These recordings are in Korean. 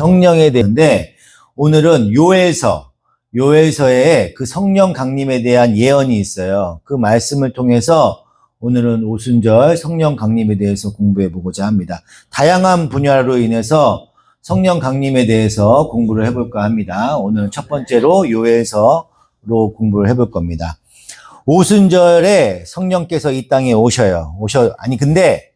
성령에 대한데 오늘은 요엘서에 그 성령 강림에 대한 예언이 있어요. 그 말씀을 통해서 오늘은 오순절 성령 강림에 대해서 공부해 보고자 합니다. 다양한 분야로 인해서 성령 강림에 대해서 공부를 해볼까 합니다. 오늘 첫 번째로 요엘서로 공부를 해볼 겁니다. 오순절에 성령께서 이 땅에 오셔요. 근데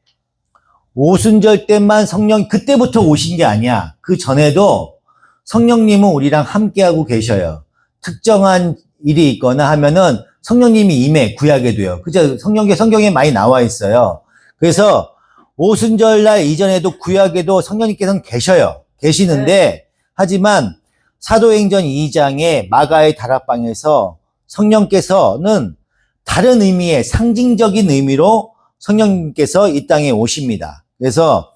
오순절 때만 그때부터 오신 게 아니야. 그 전에도 성령님은 우리랑 함께하고 계셔요. 특정한 일이 있거나 하면은 성령님이 임해, 구약에 도요. 그죠? 성경에 많이 나와 있어요. 그래서 오순절날 이전에도 구약에도 성령님께서는 계시는데, 하지만 사도행전 2장의 마가의 다락방에서 성령께서는 다른 의미의 상징적인 의미로 성령님께서 이 땅에 오십니다. 그래서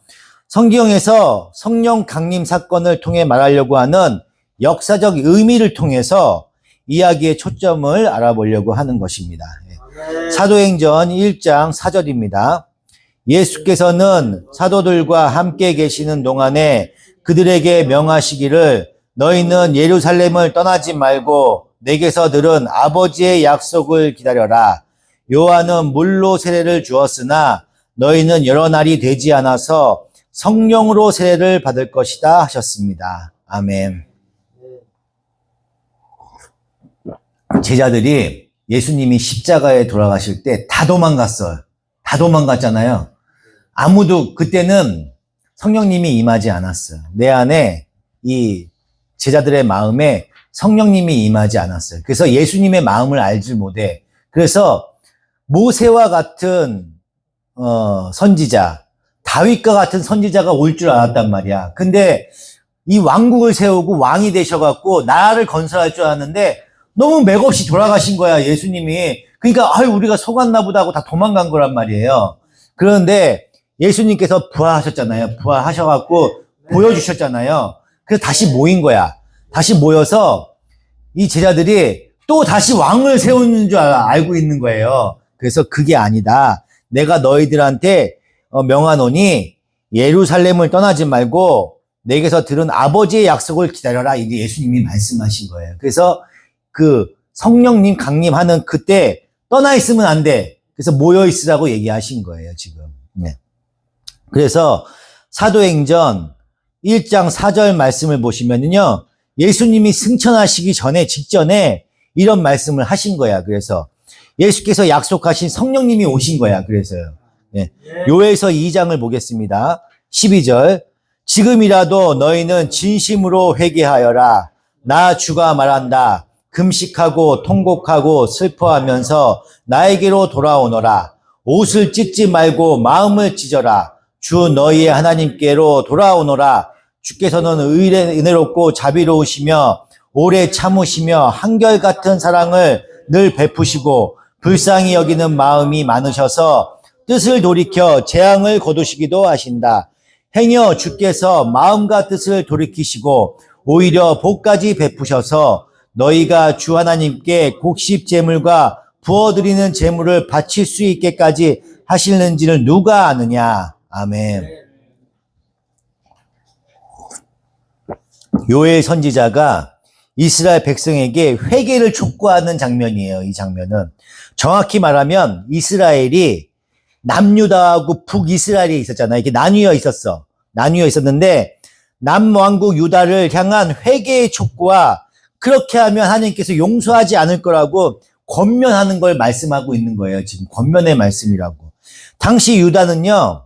성경에서 성령 강림 사건을 통해 말하려고 하는 역사적 의미를 통해서 이야기의 초점을 알아보려고 하는 것입니다. 사도행전 1장 4절입니다. 예수께서는 사도들과 함께 계시는 동안에 그들에게 명하시기를 너희는 예루살렘을 떠나지 말고 내게서 들은 아버지의 약속을 기다려라. 요한은 물로 세례를 주었으나 너희는 여러 날이 되지 않아서 성령으로 세례를 받을 것이다 하셨습니다. 아멘. 제자들이 예수님이 십자가에 돌아가실 때 다 도망갔어요. 다 도망갔잖아요. 아무도 그때는 성령님이 임하지 않았어요. 내 안에 이 제자들의 마음에 성령님이 임하지 않았어요. 그래서 예수님의 마음을 알지 못해. 그래서 모세와 같은 선지자, 다윗과 같은 선지자가 올 줄 알았단 말이야. 근데 이 왕국을 세우고 왕이 되셔갖고 나라를 건설할 줄 알았는데 너무 맥없이 돌아가신 거야, 예수님이. 그러니까 우리가 속았나 보다 하고 다 도망간 거란 말이에요. 그런데 예수님께서 부활하셨잖아요. 부활하셔갖고 보여주셨잖아요. 그래서 다시 모인 거야. 다시 모여서 이 제자들이 또 다시 왕을 세우는 줄 알고 있는 거예요. 그래서 그게 아니다. 내가 너희들한테 명하노니 예루살렘을 떠나지 말고 내게서 들은 아버지의 약속을 기다려라. 이게 예수님이 말씀하신 거예요. 그래서 그 성령님 강림하는 그때 떠나 있으면 안 돼. 그래서 모여 있으라고 얘기하신 거예요, 지금. 네. 그래서 사도행전 1장 4절 말씀을 보시면은요, 예수님이 승천하시기 직전에 이런 말씀을 하신 거야. 그래서 예수께서 약속하신 성령님이 오신 거야. 그래서요. 네. 요엘서 2장을 보겠습니다. 12절. 지금이라도 너희는 진심으로 회개하여라. 나 주가 말한다. 금식하고 통곡하고 슬퍼하면서 나에게로 돌아오너라. 옷을 찢지 말고 마음을 찢어라. 주 너희의 하나님께로 돌아오너라. 주께서는 은혜롭고 자비로우시며 오래 참으시며 한결같은 사랑을 늘 베푸시고 불쌍히 여기는 마음이 많으셔서 뜻을 돌이켜 재앙을 거두시기도 하신다. 행여 주께서 마음과 뜻을 돌이키시고 오히려 복까지 베푸셔서 너희가 주 하나님께 곡식 제물과 부어드리는 제물을 바칠 수 있게까지 하시는지를 누가 아느냐. 아멘. 요엘 선지자가 이스라엘 백성에게 회개를 촉구하는 장면이에요. 이 장면은 정확히 말하면 이스라엘이 남유다하고 북이스라엘이 있었잖아요. 이렇게 나뉘어 있었는데 남왕국 유다를 향한 회개의 촉구와 그렇게 하면 하나님께서 용서하지 않을 거라고 권면하는 걸 말씀하고 있는 거예요. 지금 권면의 말씀이라고. 당시 유다는요,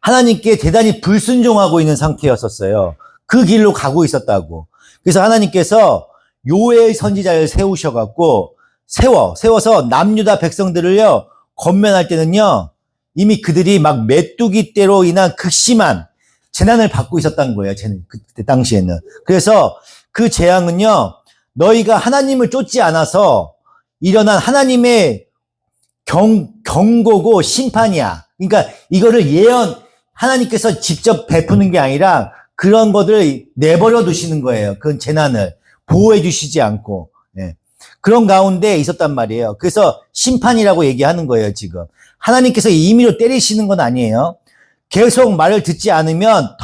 하나님께 대단히 불순종하고 있는 상태였었어요. 그 길로 가고 있었다고. 그래서 하나님께서 요엘 선지자를 세워서 남유다 백성들을요, 권면할 때는요, 이미 그들이 막 메뚜기 떼로 인한 극심한 재난을 받고 있었다는 거예요. 그때 당시에는. 그래서 그 재앙은요, 너희가 하나님을 쫓지 않아서 일어난 하나님의 경고고 심판이야. 그러니까 이거를 하나님께서 직접 베푸는 게 아니라 그런 것들을 내버려 두시는 거예요. 그 재난을 보호해 주시지 않고. 네. 그런 가운데 있었단 말이에요. 그래서 심판이라고 얘기하는 거예요, 지금. 하나님께서 임의로 때리시는 건 아니에요. 계속 말을 듣지 않으면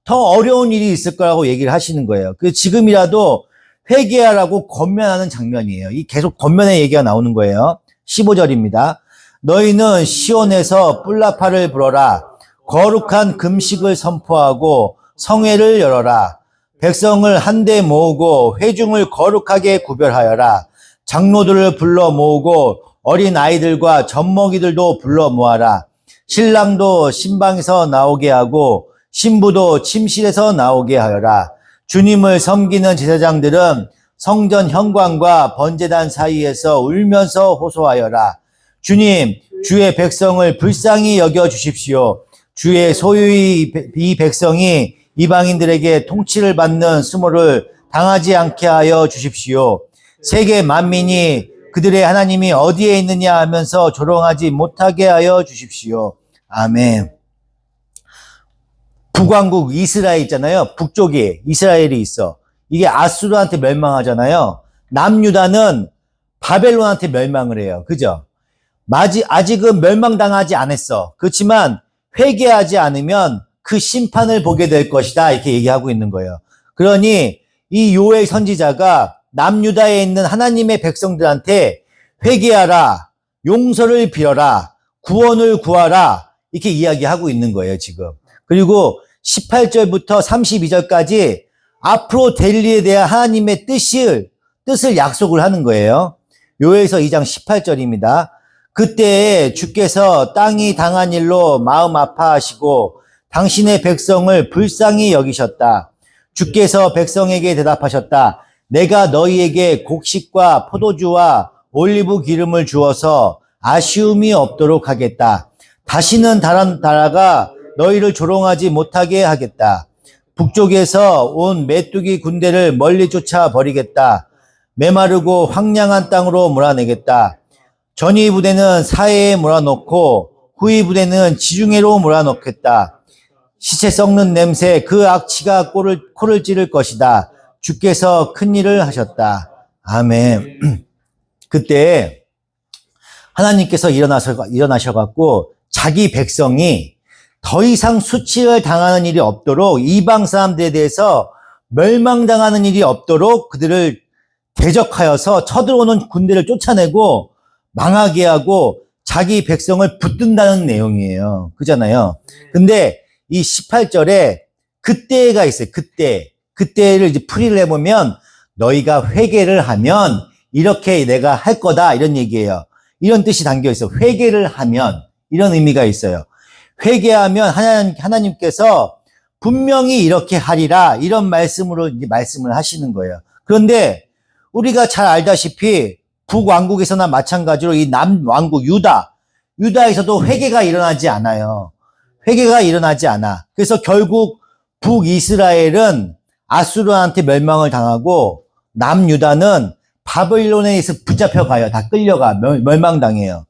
더 어려운 일이 있을 거라고 얘기를 하시는 거예요. 그 지금이라도 회개하라고 권면하는 장면이에요. 이 계속 권면의 얘기가 나오는 거예요. 15절입니다. 너희는 시온에서 뿔나파를 불어라. 거룩한 금식을 선포하고 성회를 열어라. 백성을 한데 모으고 회중을 거룩하게 구별하여라. 장로들을 불러 모으고 어린 아이들과 젖먹이들도 불러 모아라. 신랑도 신방에서 나오게 하고 신부도 침실에서 나오게 하여라. 주님을 섬기는 제사장들은 성전 현관과 번제단 사이에서 울면서 호소하여라. 주님, 주의 백성을 불쌍히 여겨 주십시오. 주의 소유의 이 백성이 이방인들에게 통치를 받는 수모를 당하지 않게 하여 주십시오. 세계 만민이 그들의 하나님이 어디에 있느냐 하면서 조롱하지 못하게 하여 주십시오. 아멘. 북왕국 이스라엘 있잖아요. 북쪽에 이스라엘이 있어. 이게 아수르한테 멸망하잖아요. 남유다는 바벨론한테 멸망을 해요. 그죠? 아직은 멸망당하지 않았어. 그렇지만 회개하지 않으면 그 심판을 보게 될 것이다. 이렇게 얘기하고 있는 거예요. 그러니 이 요엘 선지자가 남유다에 있는 하나님의 백성들한테 회개하라, 용서를 빌어라, 구원을 구하라 이렇게 이야기하고 있는 거예요. 지금. 그리고 18절부터 32절까지 앞으로 될 일에 대한 하나님의 뜻을 약속을 하는 거예요. 요엘서 2장 18절입니다. 그때에 주께서 땅이 당한 일로 마음 아파하시고 당신의 백성을 불쌍히 여기셨다. 주께서 백성에게 대답하셨다. 내가 너희에게 곡식과 포도주와 올리브 기름을 주어서 아쉬움이 없도록 하겠다. 다시는 다른 나라가 너희를 조롱하지 못하게 하겠다. 북쪽에서 온 메뚜기 군대를 멀리 쫓아 버리겠다. 메마르고 황량한 땅으로 몰아내겠다. 전위 부대는 사해에 몰아넣고 후위 부대는 지중해로 몰아넣겠다. 시체 썩는 냄새 그 악취가 코를 찌를 것이다. 주께서 큰 일을 하셨다. 아멘. 그때 하나님께서 일어나셔갖고 자기 백성이 더 이상 수치를 당하는 일이 없도록 이방 사람들에 대해서 멸망당하는 일이 없도록 그들을 대적하여서 쳐들어오는 군대를 쫓아내고 망하게 하고 자기 백성을 붙든다는 내용이에요. 그잖아요. 근데 이 18절에 그때가 있어요. 그때를 이제 풀이를 해보면 너희가 회개를 하면 이렇게 내가 할 거다 이런 얘기예요. 이런 뜻이 담겨 있어요. 회개를 하면 이런 의미가 있어요. 회개하면 하나님께서 분명히 이렇게 하리라 이런 말씀으로 이제 말씀을 하시는 거예요. 그런데 우리가 잘 알다시피 북왕국에서나 마찬가지로 이 남왕국 유다에서도 회개가 일어나지 않아요. 회개가 일어나지 않아. 그래서 결국 북이스라엘은 아수르한테 멸망을 당하고 남유다는 바벨론에 의해서 붙잡혀가요. 다 끌려가. 멸망당해요.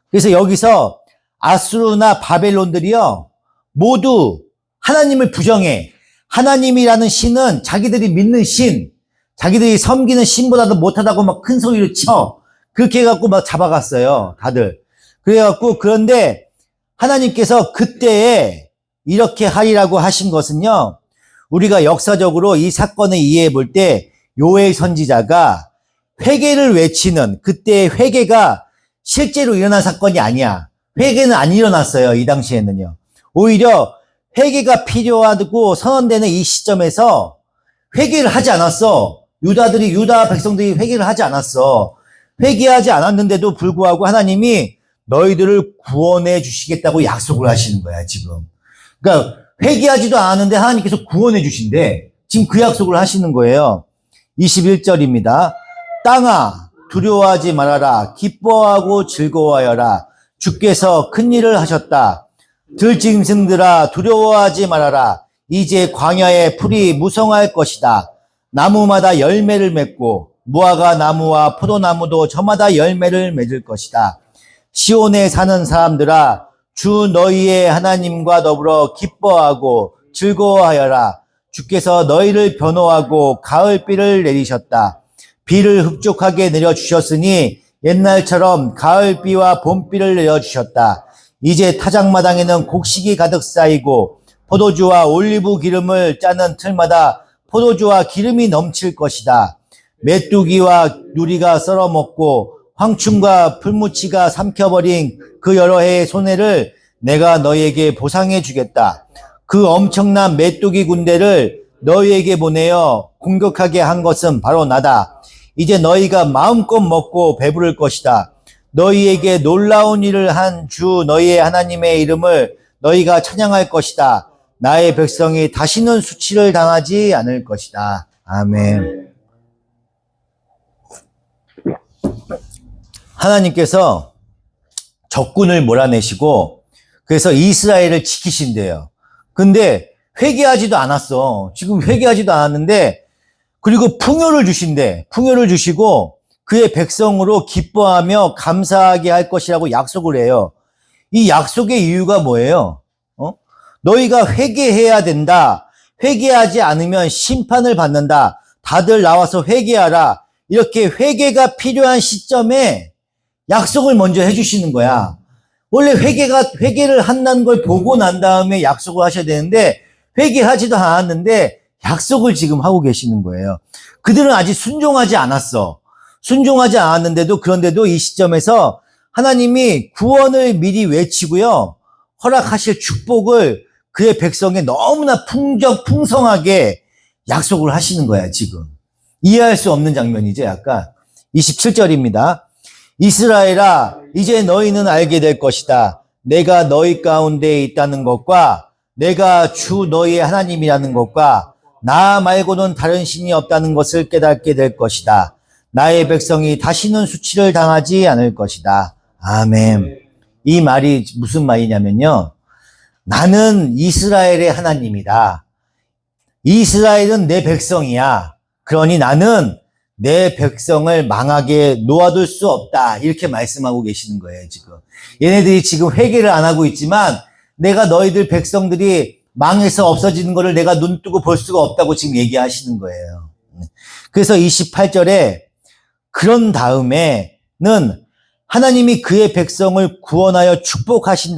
그래서 여기서 아수르나 바벨론들이요 모두 하나님을 부정해. 하나님이라는 신은 자기들이 믿는 신, 자기들이 섬기는 신보다도 못하다고 막 큰 소리를 쳐. 그렇게 해갖고 막 잡아갔어요. 다들. 그래갖고 그런데 하나님께서 그때에 이렇게 하리라고 하신 것은요. 우리가 역사적으로 이 사건을 이해해 볼 때 요엘 선지자가 회개를 외치는 그때의 회개가 실제로 일어난 사건이 아니야. 회개는 안 일어났어요. 이 당시에는요. 오히려 회개가 필요하고 선언되는 이 시점에서 회개를 하지 않았어. 유다 백성들이 회개를 하지 않았어. 회개하지 않았는데도 불구하고 하나님이 너희들을 구원해 주시겠다고 약속을 하시는 거야, 지금. 그러니까 회개하지도 않았는데 하나님께서 구원해 주신대. 지금 그 약속을 하시는 거예요. 21절입니다. 땅아, 두려워하지 말아라. 기뻐하고 즐거워하여라. 주께서 큰 일을 하셨다. 들짐승들아, 두려워하지 말아라. 이제 광야의 풀이 무성할 것이다. 나무마다 열매를 맺고 무화과 나무와 포도나무도 저마다 열매를 맺을 것이다. 시온에 사는 사람들아, 주 너희의 하나님과 더불어 기뻐하고 즐거워하여라. 주께서 너희를 변호하고 가을비를 내리셨다. 비를 흡족하게 내려주셨으니 옛날처럼 가을비와 봄비를 내려주셨다. 이제 타작마당에는 곡식이 가득 쌓이고 포도주와 올리브 기름을 짜는 틀마다 포도주와 기름이 넘칠 것이다. 메뚜기와 누리가 썰어먹고 황충과 풀무치가 삼켜버린 그 여러 해의 손해를 내가 너희에게 보상해 주겠다. 그 엄청난 메뚜기 군대를 너희에게 보내어 공격하게 한 것은 바로 나다. 이제 너희가 마음껏 먹고 배부를 것이다. 너희에게 놀라운 일을 한 주 너희의 하나님의 이름을 너희가 찬양할 것이다. 나의 백성이 다시는 수치를 당하지 않을 것이다. 아멘. 하나님께서 적군을 몰아내시고 그래서 이스라엘을 지키신대요. 근데 회개하지도 않았어. 지금 회개하지도 않았는데 그리고 풍요를 주신대. 풍요를 주시고 그의 백성으로 기뻐하며 감사하게 할 것이라고 약속을 해요. 이 약속의 이유가 뭐예요? 너희가 회개해야 된다. 회개하지 않으면 심판을 받는다. 다들 나와서 회개하라. 이렇게 회개가 필요한 시점에 약속을 먼저 해주시는 거야. 원래 회개를 한다는 걸 보고 난 다음에 약속을 하셔야 되는데 회개하지도 않았는데 약속을 지금 하고 계시는 거예요. 그들은 아직 순종하지 않았어. 순종하지 않았는데도 그런데도 이 시점에서 하나님이 구원을 미리 외치고요. 허락하실 축복을 그의 백성에 너무나 풍성하게 약속을 하시는 거야, 지금. 이해할 수 없는 장면이죠, 약간. 27절입니다. 이스라엘아, 이제 너희는 알게 될 것이다. 내가 너희 가운데 있다는 것과 내가 주 너희의 하나님이라는 것과 나 말고는 다른 신이 없다는 것을 깨닫게 될 것이다. 나의 백성이 다시는 수치를 당하지 않을 것이다. 아멘. 이 말이 무슨 말이냐면요. 나는 이스라엘의 하나님이다. 이스라엘은 내 백성이야. 그러니 나는 내 백성을 망하게 놓아둘 수 없다. 이렇게 말씀하고 계시는 거예요, 지금. 얘네들이 지금 회개를 안 하고 있지만 내가 너희들 백성들이 망해서 없어지는 것을 내가 눈 뜨고 볼 수가 없다고 지금 얘기하시는 거예요. 그래서 28절에 그런 다음에는 하나님이 그의 백성을 구원하여 축복하신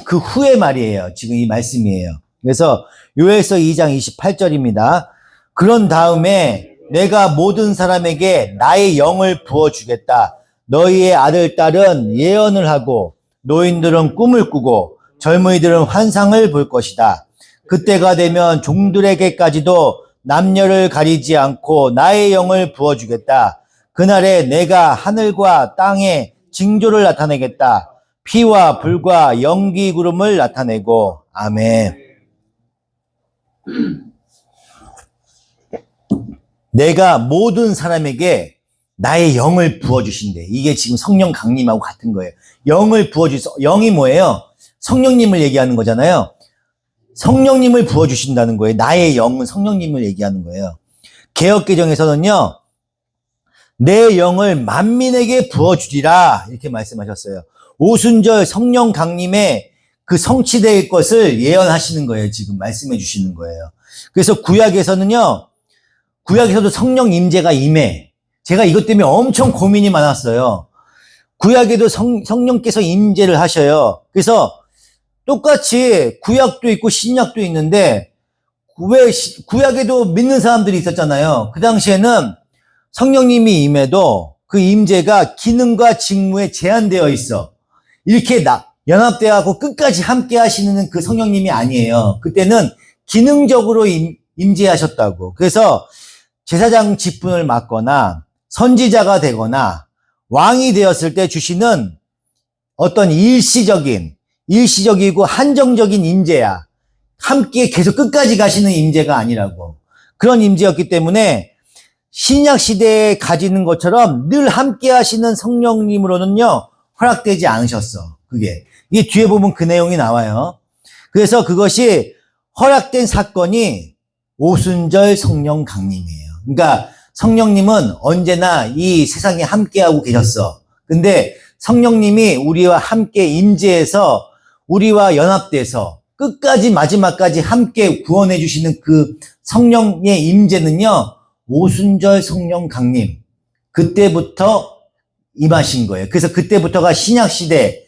그 후의 말이에요. 지금 이 말씀이에요. 그래서 요엘서 2장 28절입니다. 그런 다음에 내가 모든 사람에게 나의 영을 부어주겠다. 너희의 아들, 딸은 예언을 하고 노인들은 꿈을 꾸고 젊은이들은 환상을 볼 것이다. 그때가 되면 종들에게까지도 남녀를 가리지 않고 나의 영을 부어주겠다. 그날에 내가 하늘과 땅에 징조를 나타내겠다. 피와 불과 연기 구름을 나타내고. 아멘. 내가 모든 사람에게 나의 영을 부어주신대. 이게 지금 성령 강림하고 같은 거예요. 영을 부어주셔서, 영이 뭐예요? 성령님을 얘기하는 거잖아요. 성령님을 부어주신다는 거예요. 나의 영은 성령님을 얘기하는 거예요. 개역개정에서는요, 내 영을 만민에게 부어주리라. 이렇게 말씀하셨어요. 오순절 성령 강림에 그 성취될 것을 예언하시는 거예요. 지금 말씀해 주시는 거예요. 그래서 구약에서는요, 구약에서도 성령 임재가 임해. 제가 이것 때문에 엄청 고민이 많았어요. 구약에도 성령께서 임재를 하셔요. 그래서 똑같이 구약도 있고 신약도 있는데 왜 구약에도 믿는 사람들이 있었잖아요. 그 당시에는 성령님이 임해도 그 임재가 기능과 직무에 제한되어 있어. 이렇게 연합되어서 끝까지 함께 하시는 그 성령님이 아니에요. 그때는 기능적으로 임재하셨다고. 그래서 제사장 직분을 맡거나 선지자가 되거나 왕이 되었을 때 주시는 어떤 일시적이고 한정적인 임재야. 함께 계속 끝까지 가시는 임재가 아니라고. 그런 임재였기 때문에 신약 시대에 가지는 것처럼 늘 함께 하시는 성령님으로는요, 허락되지 않으셨어. 이게 뒤에 보면 그 내용이 나와요. 그래서 그것이 허락된 사건이 오순절 성령 강림이에요. 그러니까 성령님은 언제나 이 세상에 함께하고 계셨어. 근데 성령님이 우리와 함께 임재해서 우리와 연합돼서 끝까지 마지막까지 함께 구원해 주시는 그 성령의 임재는요, 오순절 성령 강림. 그때부터 임하신 거예요. 그래서 그때부터가 신약 시대,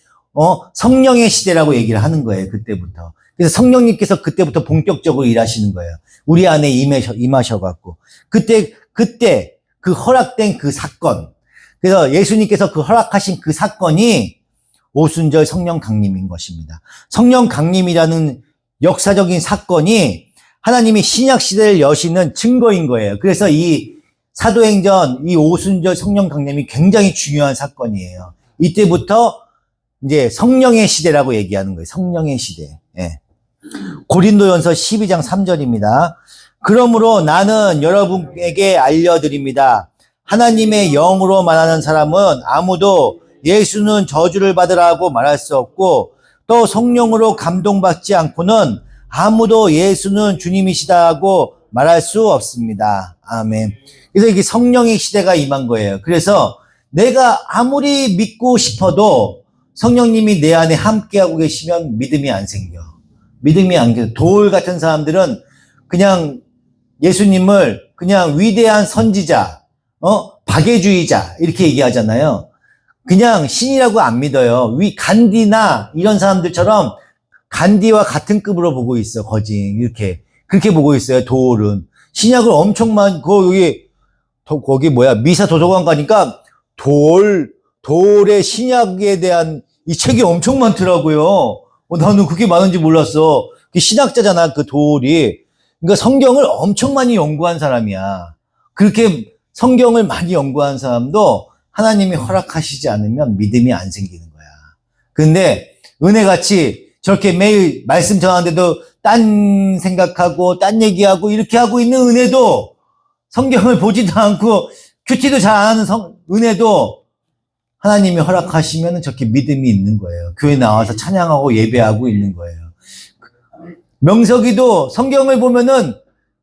성령의 시대라고 얘기를 하는 거예요. 그때부터. 그래서 성령님께서 그때부터 본격적으로 일하시는 거예요. 우리 안에 임하셔갖고. 그때 그 허락된 그 사건. 그래서 예수님께서 그 허락하신 그 사건이 오순절 성령 강림인 것입니다. 성령 강림이라는 역사적인 사건이 하나님이 신약 시대를 여시는 증거인 거예요. 그래서 이 사도행전, 이 오순절 성령 강림이 굉장히 중요한 사건이에요. 이때부터 이제 성령의 시대라고 얘기하는 거예요. 성령의 시대. 예. 고린도전서 12장 3절입니다. 그러므로 나는 여러분에게 알려드립니다. 하나님의 영으로 말하는 사람은 아무도 예수는 저주를 받으라고 말할 수 없고 또 성령으로 감동받지 않고는 아무도 예수는 주님이시다고 말할 수 없습니다. 아멘. 그래서 이게 성령의 시대가 임한 거예요. 그래서 내가 아무리 믿고 싶어도 성령님이 내 안에 함께하고 계시면 믿음이 안 생겨. 믿음이 안 생겨. 돌 같은 사람들은 그냥 예수님을 그냥 위대한 선지자, 박애주의자 이렇게 얘기하잖아요. 그냥 신이라고 안 믿어요. 간디나 이런 사람들처럼 간디와 같은 급으로 보고 있어. 거진 이렇게 그렇게 보고 있어요. 돌은 신약을 엄청 거기 미사 도서관 가니까 돌의 신약에 대한 이 책이 엄청 많더라고요. 나는 그게 많은지 몰랐어. 신학자잖아, 그 돌이. 그러니까 성경을 엄청 많이 연구한 사람이야. 그렇게 성경을 많이 연구한 사람도 하나님이 허락하시지 않으면 믿음이 안 생기는 거야. 근데 은혜같이 저렇게 매일 말씀 전하는데도 딴 생각하고 딴 얘기하고 이렇게 하고 있는 은혜도 성경을 보지도 않고 큐티도 잘 안 하는 은혜도 하나님이 허락하시면 저렇게 믿음이 있는 거예요. 교회 나와서 찬양하고 예배하고 있는 거예요. 명석이도 성경을 보면은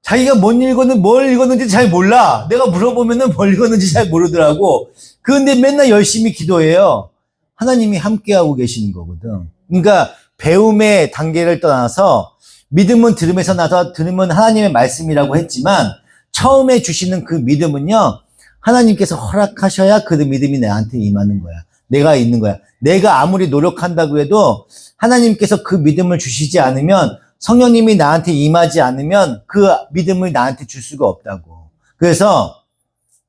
자기가 뭘 읽었는지 잘 몰라. 내가 물어보면은 뭘 읽었는지 잘 모르더라고. 그런데 맨날 열심히 기도해요. 하나님이 함께하고 계시는 거거든. 그러니까 배움의 단계를 떠나서 믿음은 들음에서 나서 들으면 하나님의 말씀이라고 했지만 처음에 주시는 그 믿음은요. 하나님께서 허락하셔야 그 믿음이 나한테 임하는 거야. 내가 있는 거야. 내가 아무리 노력한다고 해도 하나님께서 그 믿음을 주시지 않으면 성령님이 나한테 임하지 않으면 그 믿음을 나한테 줄 수가 없다고. 그래서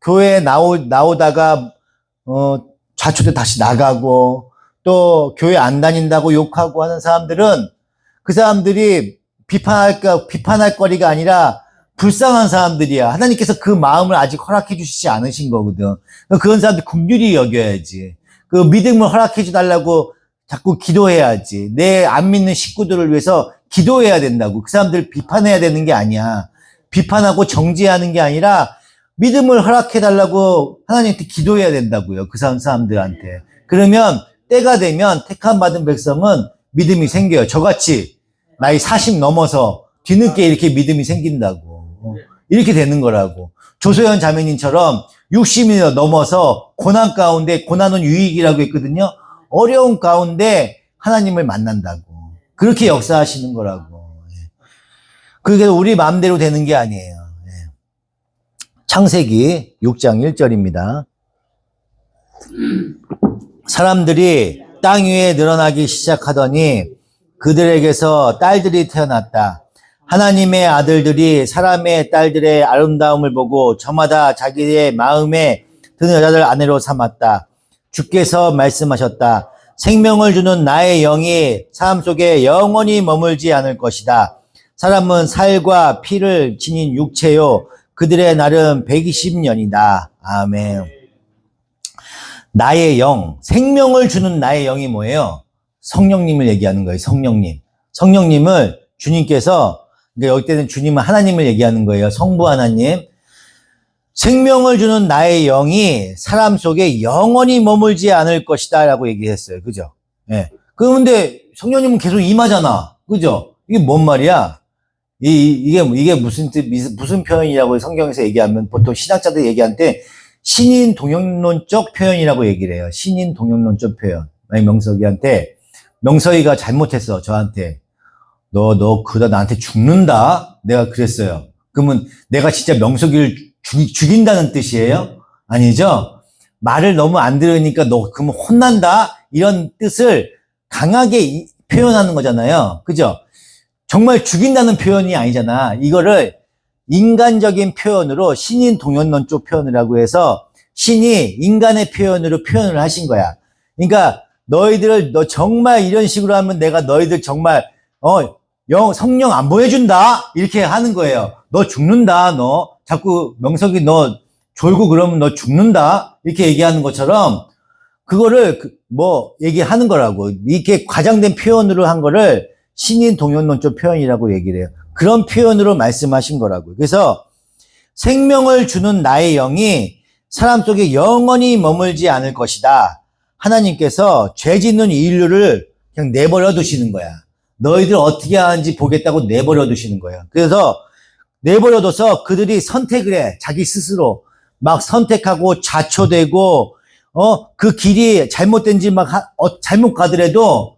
교회에 나오다가 좌초대 다시 나가고 또 교회 안 다닌다고 욕하고 하는 사람들은 그 사람들이 비판할 거리가 아니라 불쌍한 사람들이야. 하나님께서 그 마음을 아직 허락해 주시지 않으신 거거든. 그런 사람들 긍휼히 여겨야지. 그 믿음을 허락해 주달라고 자꾸 기도해야지. 내 안 믿는 식구들을 위해서 기도해야 된다고. 그 사람들 비판해야 되는 게 아니야. 비판하고 정죄하는 게 아니라 믿음을 허락해 달라고 하나님한테 기도해야 된다고요. 그 사람들한테. 그러면 때가 되면 택함 받은 백성은 믿음이 생겨요. 저같이 나이 40 넘어서 뒤늦게 이렇게 믿음이 생긴다고. 이렇게 되는 거라고. 조소연 자매님처럼 60이 넘어서 고난 가운데, 고난은 유익이라고 했거든요. 어려운 가운데 하나님을 만난다고. 그렇게 역사하시는 거라고. 그게 우리 마음대로 되는 게 아니에요. 창세기 6장 1절입니다. 사람들이 땅 위에 늘어나기 시작하더니 그들에게서 딸들이 태어났다. 하나님의 아들들이 사람의 딸들의 아름다움을 보고 저마다 자기의 마음에 드는 여자들 아내로 삼았다. 주께서 말씀하셨다. 생명을 주는 나의 영이 사람 속에 영원히 머물지 않을 것이다. 사람은 살과 피를 지닌 육체요. 그들의 날은 120년이다. 아멘. 나의 영, 생명을 주는 나의 영이 뭐예요? 성령님을 얘기하는 거예요. 성령님을 주님께서, 그러니까 여기 때는 주님은 하나님을 얘기하는 거예요. 성부 하나님. 생명을 주는 나의 영이 사람 속에 영원히 머물지 않을 것이다 라고 얘기했어요. 그죠? 예. 그런데 성령님은 계속 임하잖아. 그죠? 이게 뭔 말이야? 이게 무슨 표현이라고 성경에서 얘기하면 보통 신학자들 얘기할 때 신인 동영론적 표현이라고 얘기를 해요. 신인 동영론적 표현. 명석이가 잘못했어. 저한테. 너 그러다 나한테 죽는다? 내가 그랬어요. 그러면 내가 진짜 명석이를 죽인다는 뜻이에요? 아니죠? 말을 너무 안 들으니까 너 그러면 혼난다? 이런 뜻을 강하게 표현하는 거잖아요. 그죠? 정말 죽인다는 표현이 아니잖아. 이거를 인간적인 표현으로 신인 동연론 쪽 표현이라고 해서 신이 인간의 표현으로 표현을 하신 거야. 그러니까 너 정말 이런 식으로 하면 내가 너희들 정말 성령 안 보여준다 이렇게 하는 거예요. 너 죽는다. 너 자꾸 명석이 너 졸고 그러면 너 죽는다 이렇게 얘기하는 것처럼 그거를 얘기하는 거라고. 이렇게 과장된 표현으로 한 거를 신인 동연론적 표현이라고 얘기를 해요. 그런 표현으로 말씀하신 거라고. 그래서 생명을 주는 나의 영이 사람 속에 영원히 머물지 않을 것이다. 하나님께서 죄 짓는 인류를 그냥 내버려 두시는 거야. 너희들 어떻게 하는지 보겠다고 내버려 두시는 거예요. 그래서 내버려 둬서 그들이 선택을 해. 자기 스스로 막 선택하고 자초되고 그 길이 잘못된지 잘못 가더라도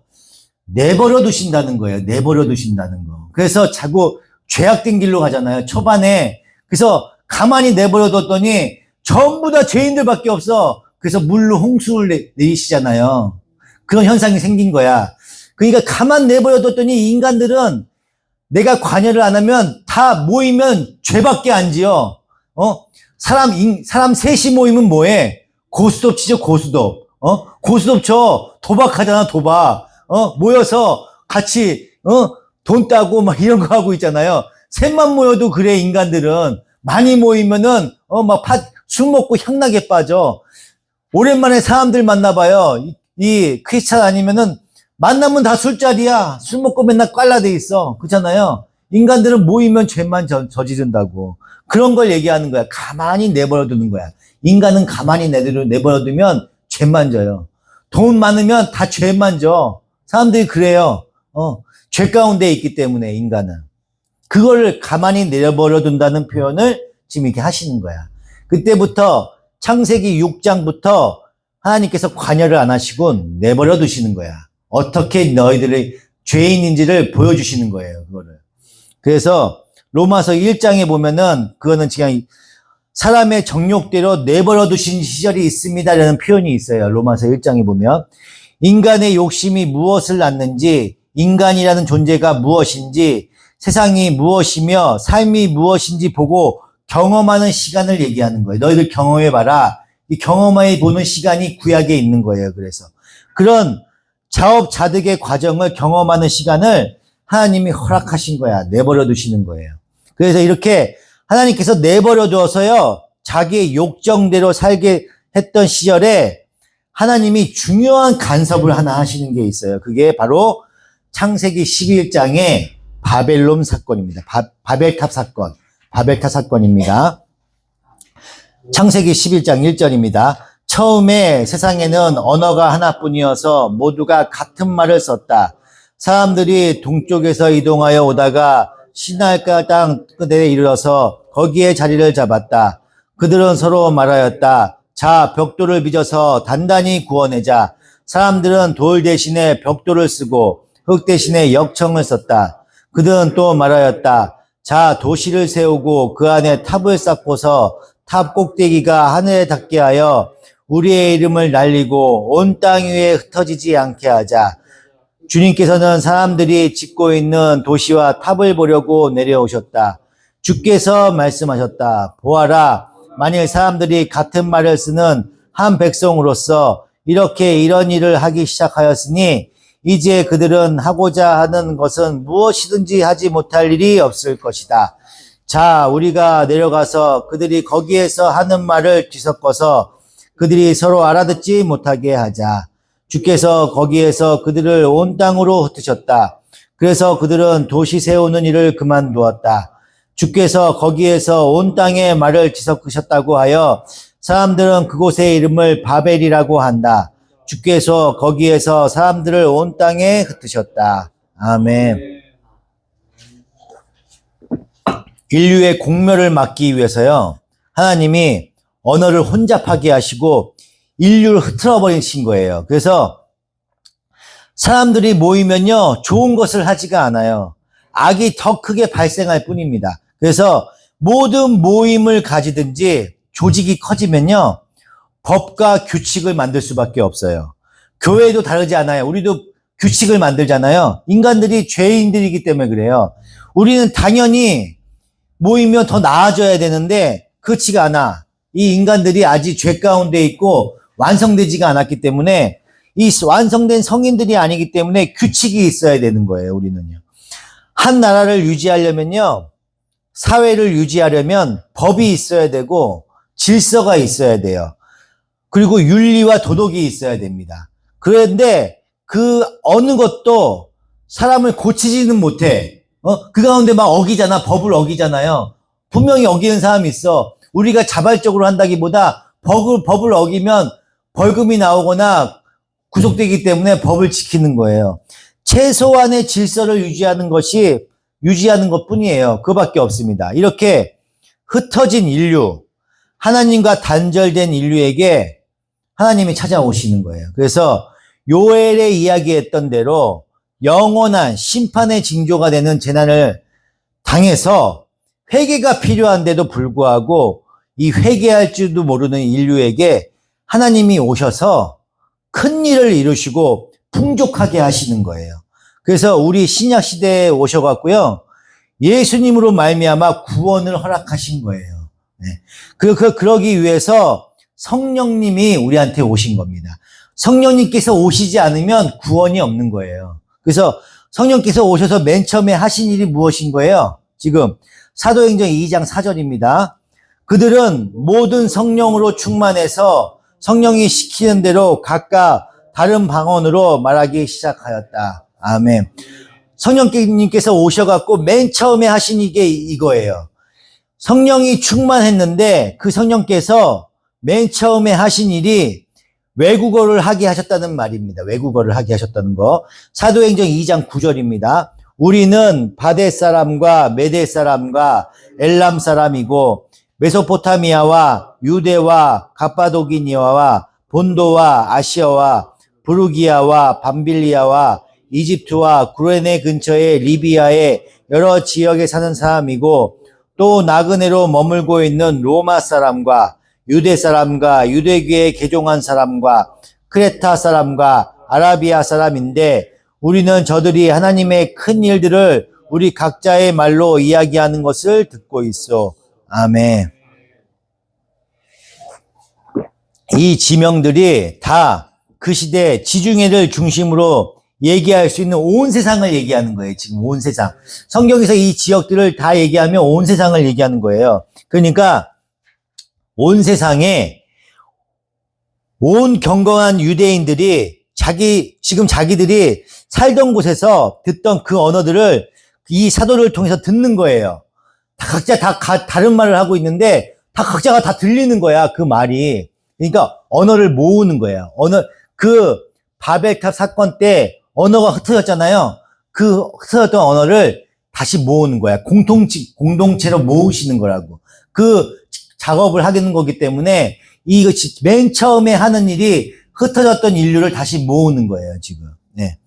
내버려 두신다는 거예요. 내버려 두신다는 거. 그래서 자꾸 죄악된 길로 가잖아요. 초반에. 그래서 가만히 내버려 뒀더니 전부 다 죄인들밖에 없어. 그래서 물로 홍수를 내리시잖아요. 그런 현상이 생긴 거야. 그러니까 가만 내버려 뒀더니 인간들은 내가 관여를 안 하면 다 모이면 죄밖에 안 지어. 사람 셋이 모이면 뭐해? 고스톱 치죠, 고스톱. 고스톱 쳐. 도박하잖아, 도박. 모여서 같이, 돈 따고 막 이런 거 하고 있잖아요. 셋만 모여도 그래, 인간들은. 많이 모이면은, 술 먹고 향나게 빠져. 오랜만에 사람들 만나봐요. 이 크리스찬 아니면은 만나면 다 술자리야. 술 먹고 맨날 깔라돼 있어. 그렇잖아요. 인간들은 모이면 죄만 저지른다고. 그런 걸 얘기하는 거야. 가만히 내버려 두는 거야. 인간은 가만히 내버려 두면 죄만 져요. 돈 많으면 다 죄만 져. 사람들이 그래요. 죄 가운데 있기 때문에 인간은. 그거를 가만히 내버려 둔다는 표현을 지금 이렇게 하시는 거야. 그때부터 창세기 6장부터 하나님께서 관여를 안 하시고 내버려 두시는 거야. 어떻게 너희들의 죄인인지를 보여주시는 거예요, 그거를. 그래서 로마서 1장에 보면은 그거는 그냥 사람의 정욕대로 내버려 두신 시절이 있습니다라는 표현이 있어요. 로마서 1장에 보면 인간의 욕심이 무엇을 낳는지, 인간이라는 존재가 무엇인지, 세상이 무엇이며 삶이 무엇인지 보고 경험하는 시간을 얘기하는 거예요. 너희들 경험해봐라. 이 경험해 보는 시간이 구약에 있는 거예요. 그래서 그런 자업자득의 과정을 경험하는 시간을 하나님이 허락하신 거야. 내버려 두시는 거예요. 그래서 이렇게 하나님께서 내버려 두어서요, 자기의 욕정대로 살게 했던 시절에 하나님이 중요한 간섭을 하나 하시는 게 있어요. 그게 바로 창세기 11장의 바벨론 사건입니다. 바벨탑 사건. 바벨탑 사건입니다. 창세기 11장 1절입니다. 처음에 세상에는 언어가 하나뿐이어서 모두가 같은 말을 썼다. 사람들이 동쪽에서 이동하여 오다가 시날가 땅 끝에 이르러서 거기에 자리를 잡았다. 그들은 서로 말하였다. 자, 벽돌을 빚어서 단단히 구워내자. 사람들은 돌 대신에 벽돌을 쓰고 흙 대신에 역청을 썼다. 그들은 또 말하였다. 자, 도시를 세우고 그 안에 탑을 쌓고서 탑 꼭대기가 하늘에 닿게 하여 우리의 이름을 날리고 온 땅 위에 흩어지지 않게 하자. 주님께서는 사람들이 짓고 있는 도시와 탑을 보려고 내려오셨다. 주께서 말씀하셨다. 보아라, 만일 사람들이 같은 말을 쓰는 한 백성으로서 이렇게 이런 일을 하기 시작하였으니 이제 그들은 하고자 하는 것은 무엇이든지 하지 못할 일이 없을 것이다. 자, 우리가 내려가서 그들이 거기에서 하는 말을 뒤섞어서 그들이 서로 알아듣지 못하게 하자. 주께서 거기에서 그들을 온 땅으로 흩으셨다. 그래서 그들은 도시 세우는 일을 그만두었다. 주께서 거기에서 온 땅의 말을 뒤섞으셨다고 하여 사람들은 그곳의 이름을 바벨이라고 한다. 주께서 거기에서 사람들을 온 땅에 흩으셨다. 아멘. 인류의 공멸을 막기 위해서요, 하나님이 언어를 혼잡하게 하시고 인류를 흐트러 버리신 거예요. 그래서 사람들이 모이면요, 좋은 것을 하지가 않아요. 악이 더 크게 발생할 뿐입니다. 그래서 모든 모임을 가지든지 조직이 커지면요, 법과 규칙을 만들 수밖에 없어요. 교회도 다르지 않아요. 우리도 규칙을 만들잖아요. 인간들이 죄인들이기 때문에 그래요. 우리는 당연히 모이면 더 나아져야 되는데 그렇지가 않아. 이 인간들이 아직 죄 가운데 있고 완성되지가 않았기 때문에 이 완성된 성인들이 아니기 때문에 규칙이 있어야 되는 거예요. 우리는요. 한 나라를 유지하려면요. 사회를 유지하려면 법이 있어야 되고 질서가 있어야 돼요. 그리고 윤리와 도덕이 있어야 됩니다. 그런데 그 어느 것도 사람을 고치지는 못해. 그 가운데 막 어기잖아. 법을 어기잖아요. 분명히 어기는 사람이 있어. 우리가 자발적으로 한다기보다 법을 어기면 벌금이 나오거나 구속되기 때문에 법을 지키는 거예요. 최소한의 질서를 유지하는 것뿐이에요. 그거밖에 없습니다. 이렇게 흩어진 인류, 하나님과 단절된 인류에게 하나님이 찾아오시는 거예요. 그래서 요엘에 이야기했던 대로 영원한 심판의 징조가 되는 재난을 당해서 회개가 필요한데도 불구하고 이 회개할 줄도 모르는 인류에게 하나님이 오셔서 큰 일을 이루시고 풍족하게 하시는 거예요. 그래서 우리 신약 시대에 오셔갖고요. 예수님으로 말미암아 구원을 허락하신 거예요. 네. 그러기 위해서 성령님이 우리한테 오신 겁니다. 성령님께서 오시지 않으면 구원이 없는 거예요. 그래서 성령께서 오셔서 맨 처음에 하신 일이 무엇인 거예요? 지금 사도행전 2장 4절입니다. 그들은 모든 성령으로 충만해서 성령이 시키는 대로 각각 다른 방언으로 말하기 시작하였다. 아멘. 성령님께서 오셔갖고 맨 처음에 하신 이게 이거예요. 성령이 충만했는데 그 성령께서 맨 처음에 하신 일이 외국어를 하게 하셨다는 말입니다. 외국어를 하게 하셨다는 거. 사도행전 2장 9절입니다. 우리는 바데 사람과 메데 사람과 엘람 사람이고 메소포타미아와 유대와 갑바도기니아와 본도와 아시아와 부르기아와 밤빌리아와 이집트와 구레네 근처의 리비아의 여러 지역에 사는 사람이고 또 나그네로 머물고 있는 로마 사람과 유대 사람과 유대교에 개종한 사람과 크레타 사람과 아라비아 사람인데 우리는 저들이 하나님의 큰 일들을 우리 각자의 말로 이야기하는 것을 듣고 있어. 아멘. 이 지명들이 다 그 시대 지중해를 중심으로 얘기할 수 있는 온 세상을 얘기하는 거예요. 지금 온 세상. 성경에서 이 지역들을 다 얘기하면 온 세상을 얘기하는 거예요. 그러니까 온 세상에 온 경건한 유대인들이 지금 자기들이 살던 곳에서 듣던 그 언어들을 이 사도를 통해서 듣는 거예요. 각자 다른 말을 하고 있는데 각자가 다 들리는 거야. 그 말이. 그러니까 언어를 모으는 거예요. 그 바벨탑 사건 때 언어가 흩어졌잖아요. 그 흩어졌던 언어를 다시 모으는 거야. 공동체로 모으시는 거라고. 그 작업을 하는 거기 때문에 이거 맨 처음에 하는 일이 흩어졌던 인류를 다시 모으는 거예요, 지금. 네.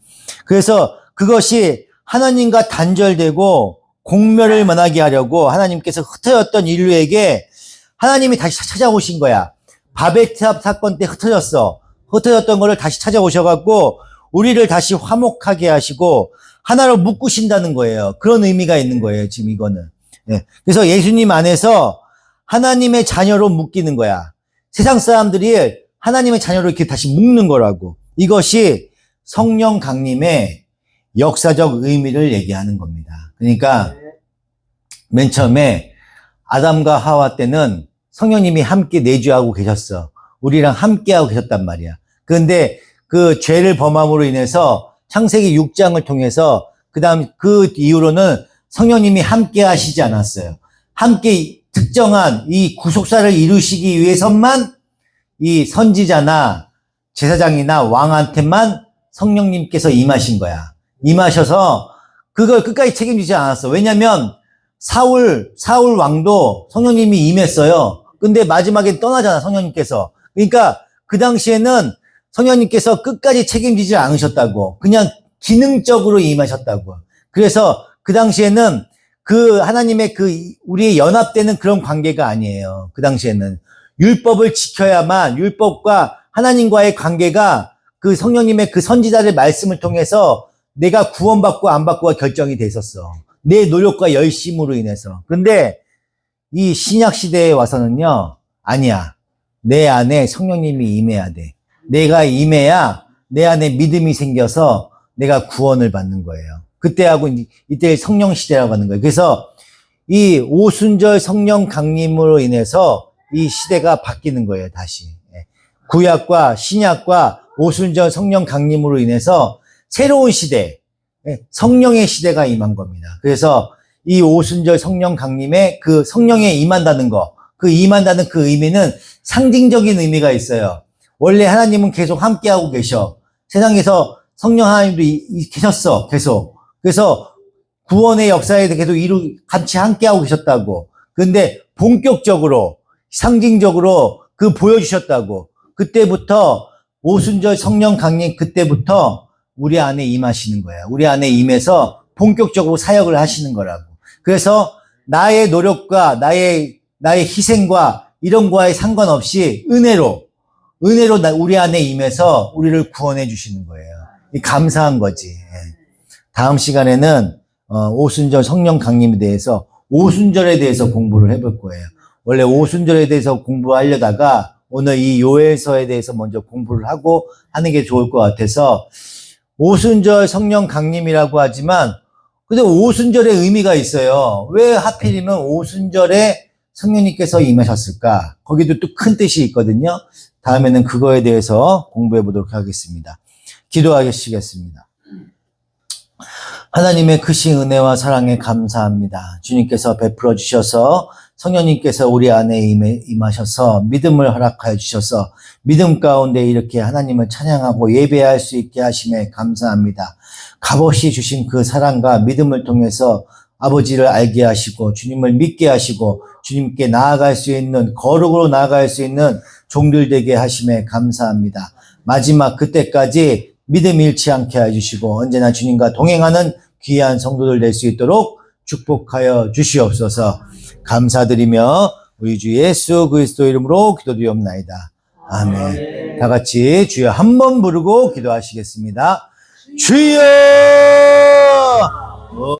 그래서 그것이 하나님과 단절되고 공멸을 면하게 하려고 하나님께서 흩어졌던 인류에게 하나님이 다시 찾아오신 거야. 바벨탑 사건 때 흩어졌던 거를 다시 찾아오셔갖고 우리를 다시 화목하게 하시고 하나로 묶으신다는 거예요. 그런 의미가 있는 거예요, 지금 이거는. 네. 그래서 예수님 안에서 하나님의 자녀로 묶이는 거야. 세상 사람들이 하나님의 자녀로 이렇게 다시 묶는 거라고. 이것이 성령 강림의 역사적 의미를 얘기하는 겁니다. 그러니까 맨 처음에 아담과 하와 때는 성령님이 함께 내주하고 계셨어. 우리랑 함께하고 계셨단 말이야. 그런데 그 죄를 범함으로 인해서 창세기 6장을 통해서 그 이후로는 성령님이 함께 하시지 않았어요. 함께 특정한 이 구속사를 이루시기 위해서만 이 선지자나 제사장이나 왕한테만 성령님께서 임하신 거야. 임하셔서 그걸 끝까지 책임지지 않았어. 왜냐면 사울 왕도 성령님이 임했어요. 근데 마지막에 떠나잖아, 성령님께서. 그러니까 그 당시에는 성령님께서 끝까지 책임지지 않으셨다고. 그냥 기능적으로 임하셨다고. 그래서 그 당시에는 그 하나님의 우리의 연합되는 그런 관계가 아니에요. 그 당시에는 율법을 지켜야만 율법과 하나님과의 관계가 그 성령님의 그 선지자의 말씀을 통해서 내가 구원받고 안 받고가 결정이 됐었어. 내 노력과 열심으로 인해서. 근데 이 신약 시대에 와서는요, 아니야. 내 안에 성령님이 임해야 돼. 내가 임해야 내 안에 믿음이 생겨서 내가 구원을 받는 거예요. 그때하고 이때 성령 시대라고 하는 거예요. 그래서 이 오순절 성령 강림으로 인해서 이 시대가 바뀌는 거예요, 다시. 구약과 신약과 오순절 성령 강림으로 인해서 새로운 시대, 성령의 시대가 임한 겁니다. 그래서 이 오순절 성령 강림에 그 성령에 임한다는 거, 그 임한다는 그 의미는 상징적인 의미가 있어요. 원래 하나님은 계속 함께하고 계셔. 세상에서 성령 하나님도 계셨어, 계속. 그래서 구원의 역사에 계속 같이 함께하고 계셨다고. 근데 본격적으로, 상징적으로 그 보여주셨다고. 그때부터 오순절 성령 강림 그때부터 우리 안에 임하시는 거야. 우리 안에 임해서 본격적으로 사역을 하시는 거라고. 그래서 나의 노력과 나의 희생과 이런 거에 상관없이 은혜로 우리 안에 임해서 우리를 구원해 주시는 거예요. 감사한 거지. 다음 시간에는 오순절 성령 강림에 대해서 오순절에 대해서 공부를 해볼 거예요. 원래 오순절에 대해서 공부하려다가 오늘 이 요엘서에 대해서 먼저 공부를 하고 하는 게 좋을 것 같아서 오순절 성령 강림이라고 하지만 근데 오순절의 의미가 있어요. 왜 하필이면 오순절에 성령님께서 임하셨을까? 거기도 또 큰 뜻이 있거든요. 다음에는 그거에 대해서 공부해 보도록 하겠습니다. 기도하시겠습니다. 하나님의 크신 은혜와 사랑에 감사합니다. 주님께서 베풀어 주셔서 성령님께서 우리 안에 임하셔서 믿음을 허락하여 주셔서 믿음 가운데 이렇게 하나님을 찬양하고 예배할 수 있게 하심에 감사합니다. 값없이 주신 그 사랑과 믿음을 통해서 아버지를 알게 하시고 주님을 믿게 하시고 주님께 나아갈 수 있는 거룩으로 나아갈 수 있는 종들 되게 하심에 감사합니다. 마지막 그때까지 믿음 잃지 않게 해주시고 언제나 주님과 동행하는 귀한 성도들 될 수 있도록 축복하여 주시옵소서. 감사드리며 우리 주 예수 그리스도 이름으로 기도드리옵나이다. 아멘. 다 같이 주여 한 번 부르고 기도하시겠습니다. 주여!